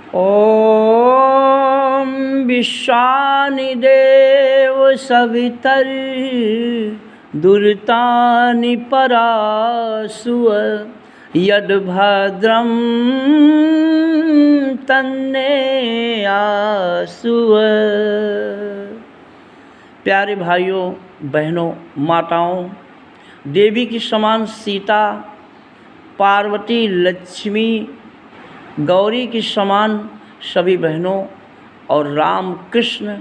ॐ विश्वानि देव सवितर्दुरितानि परासुव यद्भद्रं तन्ने आसुव। प्यारे भाइयों बहनों माताओं, देवी की समान सीता, पार्वती, लक्ष्मी, गौरी की समान सभी बहनों और राम कृष्ण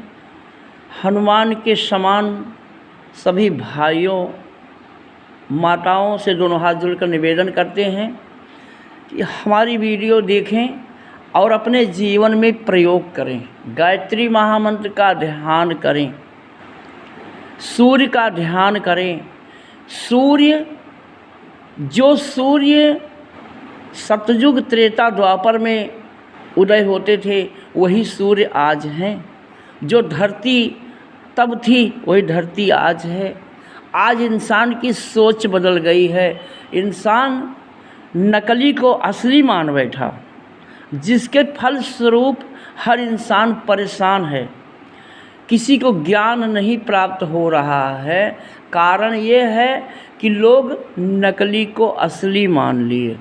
हनुमान के समान सभी भाइयों माताओं से दोनों हाथ जोड़कर निवेदन करते हैं कि हमारी वीडियो देखें और अपने जीवन में प्रयोग करें। गायत्री महामंत्र का ध्यान करें, सूर्य का ध्यान करें। सूर्य सतयुग त्रेता द्वापर में उदय होते थे, वही सूर्य आज हैं। जो धरती तब थी वही धरती आज है। आज इंसान की सोच बदल गई है। इंसान नकली को असली मान बैठा, जिसके फलस्वरूप हर इंसान परेशान है। किसी को ज्ञान नहीं प्राप्त हो रहा है। कारण ये है कि लोग नकली को असली मान लिए।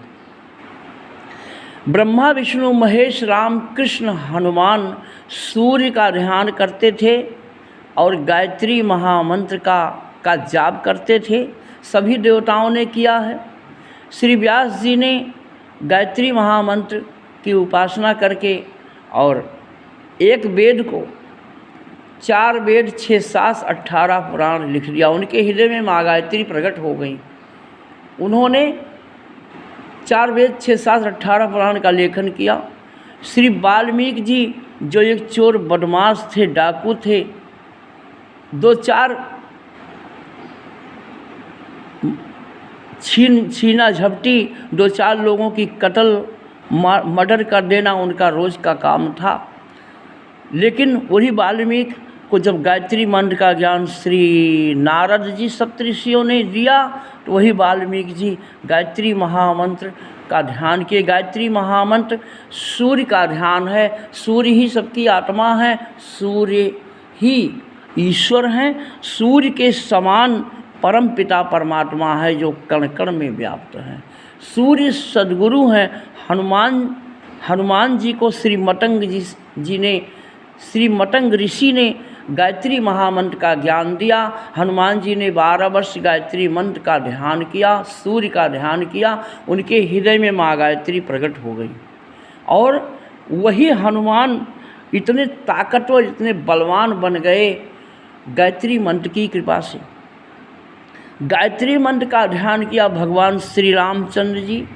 ब्रह्मा विष्णु महेश राम कृष्ण हनुमान सूर्य का ध्यान करते थे और गायत्री महामंत्र का जाप करते थे। सभी देवताओं ने किया है। श्री व्यास जी ने गायत्री महामंत्र की उपासना करके और एक वेद को 4 वेद 6 शास्त्र 18 पुराण लिख दिया। उनके हृदय में माँ गायत्री प्रकट हो गई। उन्होंने 4 वेद 6 शास्त्र 18 पुराण का लेखन किया। श्री वाल्मीकि जी जो एक चोर बदमाश थे, डाकू थे, 2-4 छीना झपटी 2-4 लोगों की कत्ल मर्डर कर देना उनका रोज़ का काम था। लेकिन वही वाल्मीकि को जब गायत्री मंत्र का ज्ञान श्री नारद जी सप्तऋषियों ने दिया, तो वही वाल्मीकि जी गायत्री महामंत्र का ध्यान किए। गायत्री महामंत्र सूर्य का ध्यान है। सूर्य ही सबकी आत्मा है, सूर्य ही ईश्वर हैं। सूर्य के समान परम पिता परमात्मा है जो कण कण में व्याप्त है। सूर्य सद्गुरु हैं। हनुमान जी को श्री मतंग ऋषि ने गायत्री महामंत्र का ज्ञान दिया। हनुमान जी ने 12 वर्ष गायत्री मंत्र का ध्यान किया, सूर्य का ध्यान किया। उनके हृदय में माँ गायत्री प्रकट हो गई और वही हनुमान इतने ताकतवर, इतने बलवान बन गए गायत्री मंत्र की कृपा से। गायत्री मंत्र का ध्यान किया भगवान श्री रामचंद्र जी।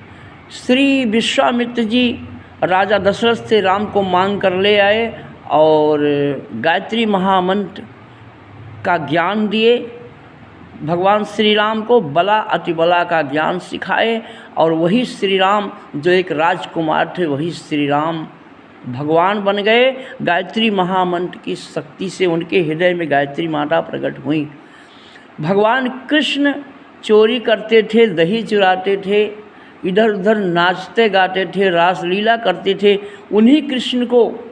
श्री विश्वामित्र जी राजा दशरथ से राम को मांग कर ले आए और गायत्री महामंत्र का ज्ञान दिए। भगवान श्री राम को बला अतिबला का ज्ञान सिखाए और वही श्री राम जो एक राजकुमार थे, वही श्री राम भगवान बन गए। गायत्री महामंत्र की शक्ति से उनके हृदय में गायत्री माता प्रकट हुई। भगवान कृष्ण चोरी करते थे, दही चुराते थे, इधर उधर नाचते गाते थे, रासलीला करते थे। उन्हीं कृष्ण को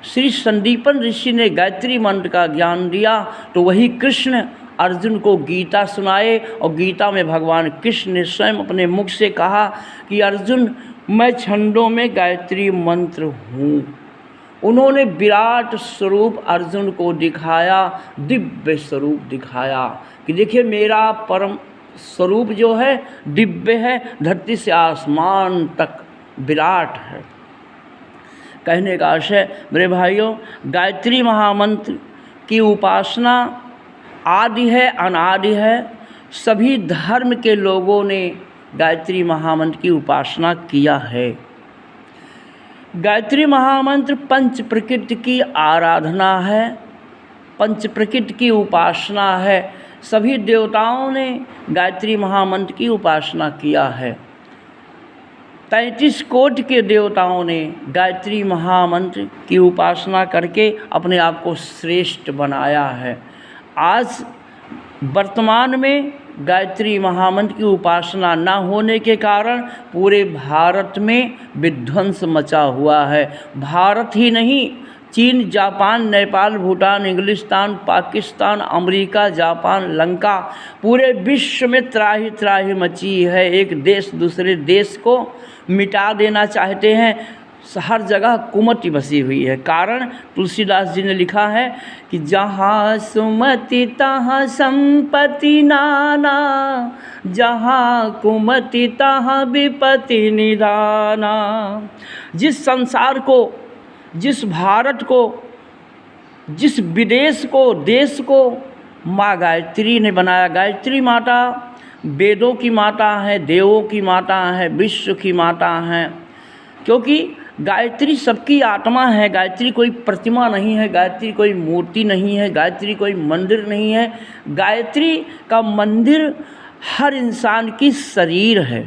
श्री संदीपन ऋषि ने गायत्री मंत्र का ज्ञान दिया, तो वही कृष्ण अर्जुन को गीता सुनाए और गीता में भगवान कृष्ण ने स्वयं अपने मुख से कहा कि अर्जुन, मैं छंदों में गायत्री मंत्र हूँ। उन्होंने विराट स्वरूप अर्जुन को दिखाया, दिव्य स्वरूप दिखाया कि देखिए मेरा परम स्वरूप जो है दिव्य है, धरती से आसमान तक विराट है। कहने का आशय मेरे भाइयों, गायत्री महामंत्र की उपासना आदि है, अनादि है। सभी धर्म के लोगों ने गायत्री महामंत्र की उपासना किया है। गायत्री महामंत्र पंच प्रकृति की आराधना है, पंच प्रकृति की उपासना है। सभी देवताओं ने गायत्री महामंत्र की उपासना किया है। 33 कोटि के देवताओं ने गायत्री महामंत्र की उपासना करके अपने आप को श्रेष्ठ बनाया है। आज वर्तमान में गायत्री महामंत्र की उपासना न होने के कारण पूरे भारत में विध्वंस मचा हुआ है। भारत ही नहीं, चीन, जापान, नेपाल, भूटान, इंग्लिस्तान, पाकिस्तान, अमेरिका, जापान, लंका, पूरे विश्व में त्राही त्राही मची है। एक देश दूसरे देश को मिटा देना चाहते हैं। हर जगह कुमति बसी हुई है। कारण तुलसीदास जी ने लिखा है कि जहाँ सुमति तहाँ संपत्ति नाना, जहाँ कुमति तहाँ विपत्ति निदाना। जिस संसार को, जिस भारत को, जिस विदेश को, देश को माँ गायत्री ने बनाया। गायत्री माता वेदों की माता है, देवों की माता है, विश्व की माता है। क्योंकि गायत्री सबकी आत्मा है। गायत्री कोई प्रतिमा नहीं है, गायत्री कोई मूर्ति नहीं है, गायत्री कोई मंदिर नहीं है। गायत्री का मंदिर हर इंसान की शरीर है।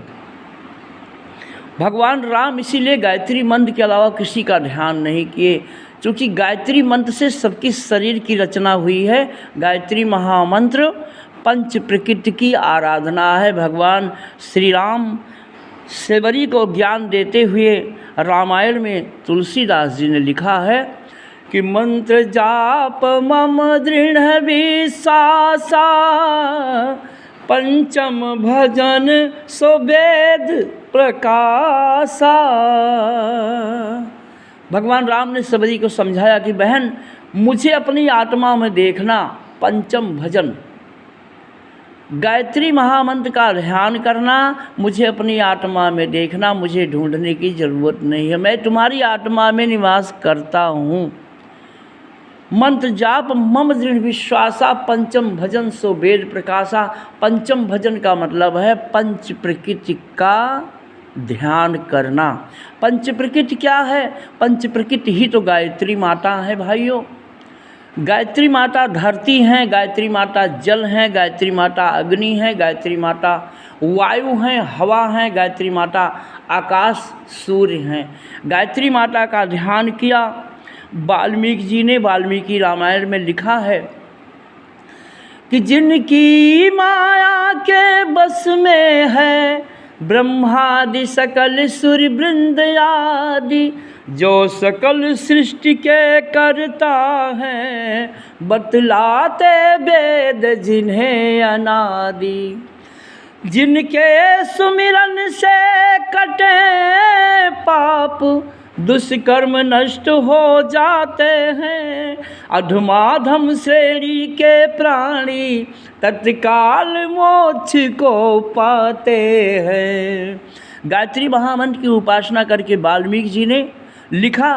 भगवान राम इसीलिए गायत्री मंत्र के अलावा किसी का ध्यान नहीं किए, क्योंकि गायत्री मंत्र से सबकी शरीर की रचना हुई है। गायत्री महामंत्र पंच प्रकृति की आराधना है। भगवान श्री राम सेवरी को ज्ञान देते हुए रामायण में तुलसीदास जी ने लिखा है कि मंत्र जाप मम दृढ़ विश्वासा, पंचम भजन सो वेद प्रकाशा। भगवान राम ने सबरी को समझाया कि बहन, मुझे अपनी आत्मा में देखना, पंचम भजन गायत्री महामंत्र का ध्यान करना, मुझे अपनी आत्मा में देखना, मुझे ढूंढने की ज़रूरत नहीं है, मैं तुम्हारी आत्मा में निवास करता हूँ। मंत्र जाप मम दृढ़ विश्वासा, पंचम भजन सो वेद प्रकाशा। पंचम भजन का मतलब है पंच प्रकृति का ध्यान करना। पंच प्रकृति क्या है? पंच प्रकृति ही तो गायत्री माता है भाइयों। गायत्री माता धरती हैं, गायत्री माता जल हैं, गायत्री माता अग्नि हैं, गायत्री माता वायु हैं, हवा हैं, गायत्री माता आकाश सूर्य हैं। गायत्री माता का ध्यान किया। वाल्मीकि जी ने वाल्मीकि रामायण में लिखा है कि जिनकी माया के बस में है ब्रह्मादि सकल सूर्य वृंद आदि, जो सकल सृष्टि के करता है, बतलाते वेद जिन्हें अनादि। जिनके सुमिरन से कटे पाप, दुष्कर्म नष्ट हो जाते हैं, अधमाधम श्रेणी के प्राणी तत्काल मोक्ष को पाते हैं। गायत्री महामंत्र की उपासना करके वाल्मीकि जी ने लिखा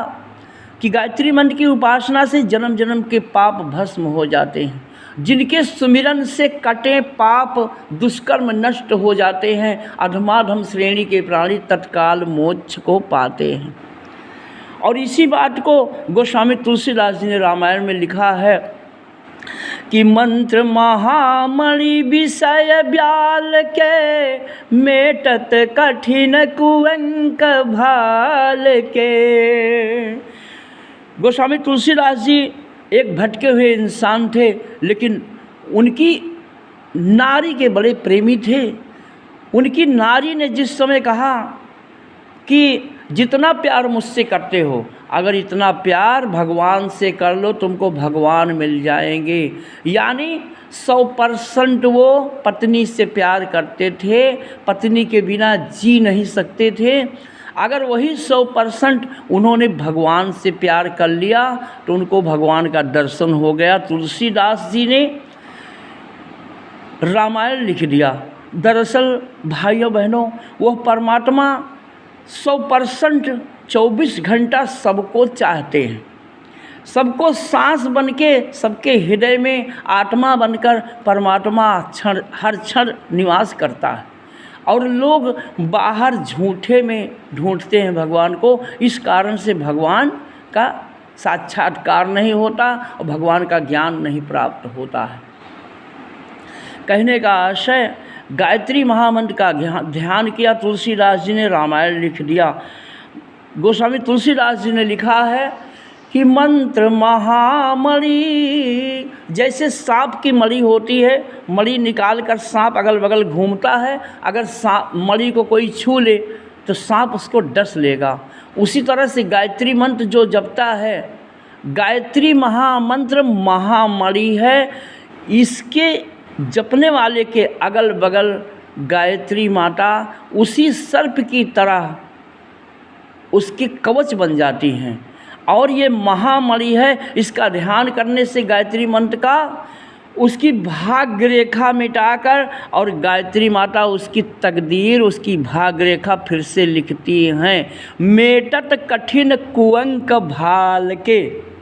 कि गायत्री मंत्र की उपासना से जन्म जन्म के पाप भस्म हो जाते हैं। जिनके सुमिरन से कटे पाप, दुष्कर्म नष्ट हो जाते हैं, अधमाधम श्रेणी के प्राणी तत्काल मोक्ष को पाते हैं। और इसी बात को गोस्वामी तुलसीदास जी ने रामायण में लिखा है कि मंत्र महामणि विषय ब्याल के, मेटत कठिन कुअंक भाल के। गोस्वामी तुलसीदास जी एक भटके हुए इंसान थे, लेकिन उनकी नारी के बड़े प्रेमी थे। उनकी नारी ने जिस समय कहा कि जितना प्यार मुझसे करते हो, अगर इतना प्यार भगवान से कर लो तुमको भगवान मिल जाएंगे। यानी 100% वो पत्नी से प्यार करते थे, पत्नी के बिना जी नहीं सकते थे। अगर वही 100% उन्होंने भगवान से प्यार कर लिया तो उनको भगवान का दर्शन हो गया। तुलसीदास जी ने रामायण लिख दिया। दरअसल भाइयों बहनों, वो परमात्मा 100% 24 घंटा सबको चाहते हैं, सबको सांस बनके सबके हृदय में आत्मा बनकर परमात्मा हर क्षण निवास करता है। और लोग बाहर झूठे में ढूंढते हैं भगवान को, इस कारण से भगवान का साक्षात्कार नहीं होता और भगवान का ज्ञान नहीं प्राप्त होता है। कहने का आशय, गायत्री महामंत्र का ध्यान किया तुलसीदास जी ने, रामायण लिख दिया। गोस्वामी तुलसीदास जी ने लिखा है कि मंत्र महामणि, जैसे सांप की मणि होती है, मणि निकाल कर सांप अगल बगल घूमता है, अगर सांप मणि को कोई छू ले तो सांप उसको डस लेगा। उसी तरह से गायत्री मंत्र जो जपता है, गायत्री महामंत्र महामणि है, इसके जपने वाले के अगल बगल गायत्री माता उसी सर्प की तरह उसके कवच बन जाती हैं। और ये महामणि है, इसका ध्यान करने से गायत्री मंत्र का उसकी भाग्य रेखा मिटाकर और गायत्री माता उसकी तकदीर, उसकी भाग्य रेखा फिर से लिखती हैं। मेटत कठिन कुअंक भाल के,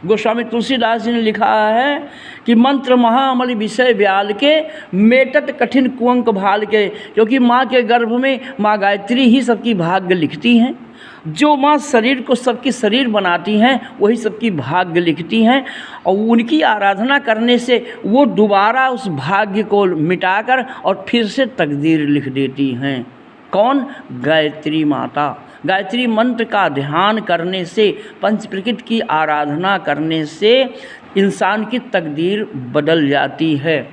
गोस्वामी तुलसीदास जी ने लिखा है कि मंत्र महामणि विषय ब्याल के, मेटत कठिन कुअंक भाल के, क्योंकि माँ के गर्भ में माँ गायत्री ही सबकी भाग्य लिखती हैं। जो माँ शरीर को सबकी शरीर बनाती हैं वही सबकी भाग्य लिखती हैं, और उनकी आराधना करने से वो दोबारा उस भाग्य को मिटाकर और फिर से तकदीर लिख देती हैं। कौन? गायत्री माता। गायत्री मंत्र का ध्यान करने से, पंच प्रकृति की आराधना करने से इंसान की तकदीर बदल जाती है।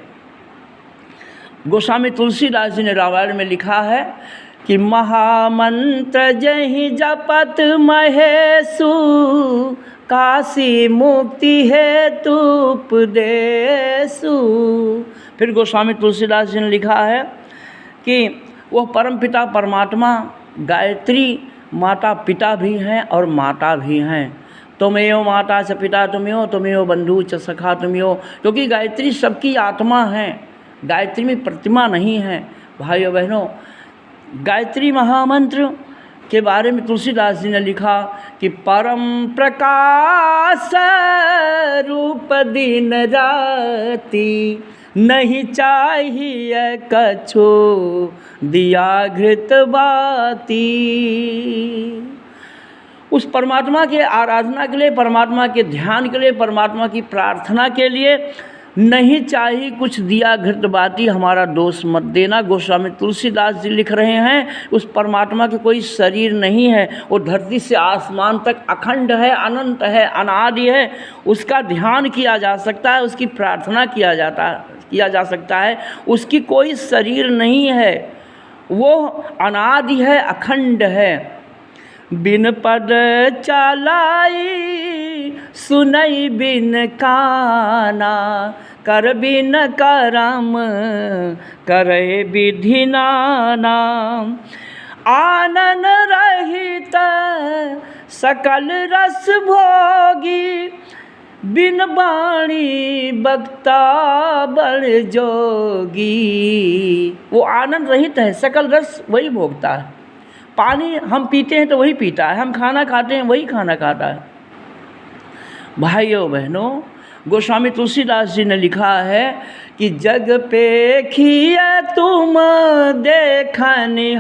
गोस्वामी तुलसीदास जी ने रामायण में लिखा है कि महामंत्र जहि जपत महेशु, काशी मुक्ति हेतु उपदेशु। फिर गोस्वामी तुलसीदास जी ने लिखा है कि वह परमपिता परमात्मा गायत्री माता पिता भी हैं और माता भी हैं। तुमेव माता च पिता तुमेव बंधु च सखा तुमेव, क्योंकि गायत्री सबकी आत्मा है, गायत्री में प्रतिमा नहीं है। भाइयों बहनों, गायत्री महामंत्र के बारे में तुलसीदास जी ने लिखा कि परम प्रकाश रूप दिन राति, नहीं चाहिए कछो दिया घृत बाती। उस परमात्मा के आराधना के लिए, परमात्मा के ध्यान के लिए, परमात्मा की प्रार्थना के लिए नहीं चाहिए कुछ दिया घृत बाती, हमारा दोष मत देना। गोस्वामी तुलसीदास जी लिख रहे हैं उस परमात्मा के कोई शरीर नहीं है, वो धरती से आसमान तक अखंड है, अनंत है, अनादि है। उसका ध्यान किया जा सकता है, उसकी प्रार्थना किया जा सकता है। उसकी कोई शरीर नहीं है, वो अनादि है, अखंड है। बिन पद चालाई सुनई बिन काना, कर बिन करम करे विधि नाना। आनन रहित सकल रस भोगी, बिन बाणी बक्ता बड़ जोगी। वो आनंद रहित है, सकल रस वही भोगता है। पानी हम पीते हैं तो वही पीता है, हम खाना खाते हैं वही खाना खाता है। भाइयों बहनों, गोस्वामी तुलसीदास जी ने लिखा है कि जग पे खिया तुम देखनिहारे,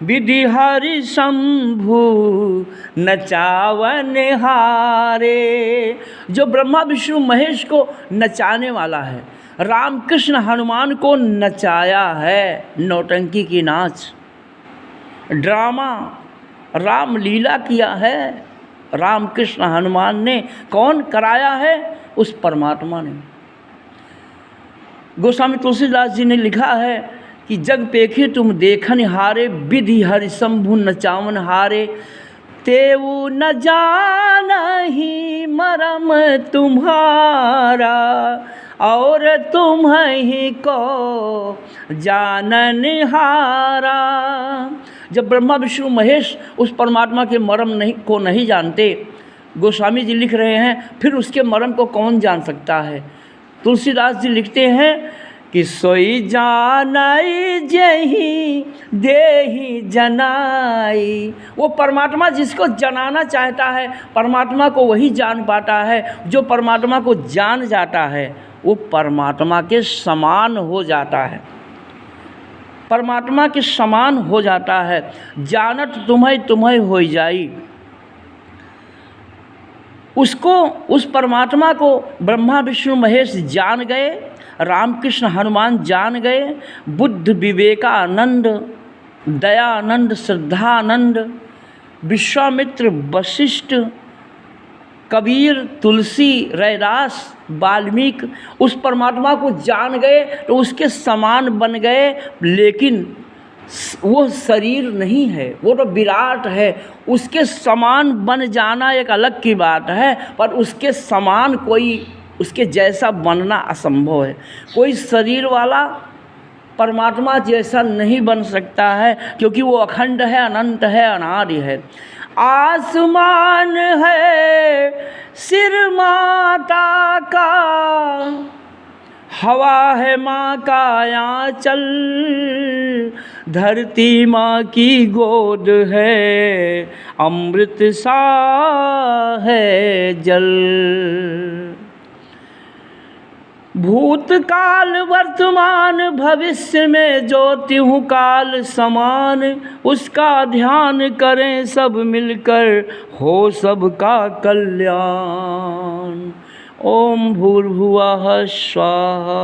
विधि हरि शंभु नचावन हारे। जो ब्रह्मा विष्णु महेश को नचाने वाला है, राम कृष्ण हनुमान को नचाया है। नौटंकी की नाच, ड्रामा, रामलीला किया है राम कृष्ण हनुमान ने। कौन कराया है? उस परमात्मा ने। गोस्वामी तुलसीदास जी ने लिखा है कि जग पेखी तुम देखन हारे, विधि हरि शंभु नचावन हारे। तेऊ न जानहि मरम तुम्हारा, और तुम ही को जाननिहारा। जब ब्रह्मा विष्णु महेश उस परमात्मा के मर्म नहीं जानते, गोस्वामी जी लिख रहे हैं, फिर उसके मर्म को कौन जान सकता है? तुलसीदास जी लिखते हैं कि सोई जानाई जेहि देहि जनाई। वो परमात्मा जिसको जनाना चाहता है, परमात्मा को वही जान पाता है। जो परमात्मा को जान जाता है वो परमात्मा के समान हो जाता है, परमात्मा के समान हो जाता है। जानत तुम्हें हो जाई। उसको, उस परमात्मा को ब्रह्मा विष्णु महेश जान गए, रामकृष्ण हनुमान जान गए, बुद्ध विवेकानंद, दयानंद, श्रद्धानंद, विश्वामित्र, वशिष्ठ, कबीर, तुलसी, रैदास, वाल्मीकि उस परमात्मा को जान गए तो उसके समान बन गए, लेकिन वो शरीर नहीं है, वो तो विराट है। उसके समान बन जाना एक अलग की बात है, पर उसके समान कोई, उसके जैसा बनना असंभव है। कोई शरीर वाला परमात्मा जैसा नहीं बन सकता है, क्योंकि वो अखंड है, अनंत है, अनादि है। आसमान है सिर माता का, हवा है माँ का आंचल, धरती माँ की गोद है, अमृत सा है जल। भूतकाल वर्तमान भविष्य में ज्योति हूँ काल समान, उसका ध्यान करें सब मिलकर, हो सबका कल्याण। ओम भूर्भुवः स्वाहा।